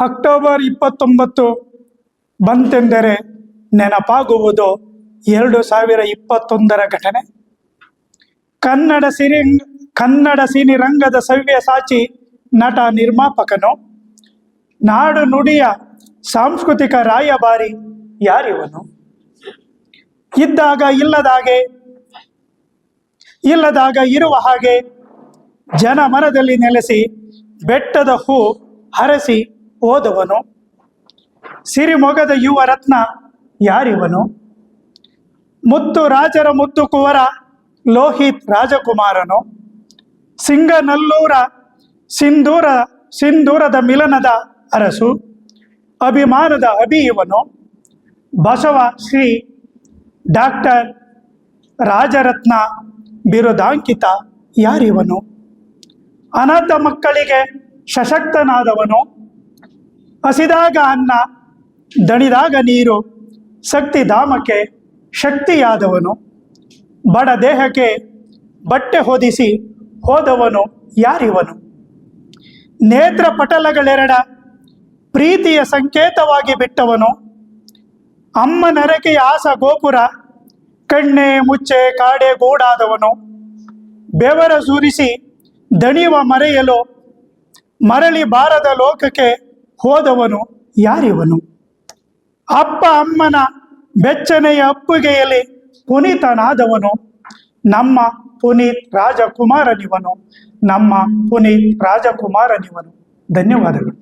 October 29 ಬಂತೆಂದರೆ ನೆನಪಾಗುವುದು 2021ರ ಘಟನೆ. ಕನ್ನಡ ಸಿನಿರಂಗದ ಸವ್ಯಸಾಚಿ ನಟ ನಿರ್ಮಾಪಕನು, ನಾಡು ನುಡಿಯ ಸಾಂಸ್ಕೃತಿಕ ರಾಯಭಾರಿ ಯಾರಿವನು? ಇದ್ದಾಗ ಇಲ್ಲದಾಗ ಇರುವ ಹಾಗೆ ಜನಮನದಲ್ಲಿ ನೆಲೆಸಿ ಬೆಟ್ಟದ ಹೂ ಹರಸಿ ಹೋದವನು, ಸಿರಿಮೊಗದ ಯುವ ರತ್ನ ಯಾರಿವನು? ಮುತ್ತು ರಾಜರ ಮುದ್ದು ಕುವರ ಲೋಹಿತ್ ರಾಜಕುಮಾರನು, ಸಿಂಗನಲ್ಲೂರ ಸಿಂಧೂರದ ಮಿಲನದ ಅರಸು, ಅಭಿಮಾನದ ಅಭಿಯವನು, ಬಸವ ಶ್ರೀ ಡಾಕ್ಟರ್ ರಾಜರತ್ನ ಬಿರುದಾಂಕಿತ ಯಾರಿವನು? ಅನಾಥ ಮಕ್ಕಳಿಗೆ ಸಶಕ್ತನಾದವನು, ಹಸಿದಾಗ ಅನ್ನ ದಣಿದಾಗ ನೀರು ಶಕ್ತಿಧಾಮಕ್ಕೆ ಶಕ್ತಿಯಾದವನು, ಬಡ ದೇಹಕ್ಕೆ ಬಟ್ಟೆ ಹೊದಿಸಿ ಹೋದವನು ಯಾರಿವನು? ನೇತ್ರ ಪಟಲಗಳೆರಡ ಪ್ರೀತಿಯ ಸಂಕೇತವಾಗಿ ಬಿಟ್ಟವನು, ಅಮ್ಮನರಕೆಯ ಆಸ ಗೋಪುರ ಕಣ್ಣೆ ಮುಚ್ಚೆ ಕಾಡೆ ಗೂಡಾದವನು, ಬೆವರ ಸುರಿಸಿ ದಣಿವ ಮರೆಯಲು ಮರಳಿ ಬಾರದ ಲೋಕಕ್ಕೆ ಹೋದವನು ಯಾರಿವನು? ಅಪ್ಪ ಅಮ್ಮನ ಬೆಚ್ಚನೆಯ ಅಪ್ಪುಗೆಯಲ್ಲಿ ಪುನೀತನಾದವನು, ನಮ್ಮ ಪುನೀತ್ ರಾಜಕುಮಾರನಿವನು. ಧನ್ಯವಾದಗಳು.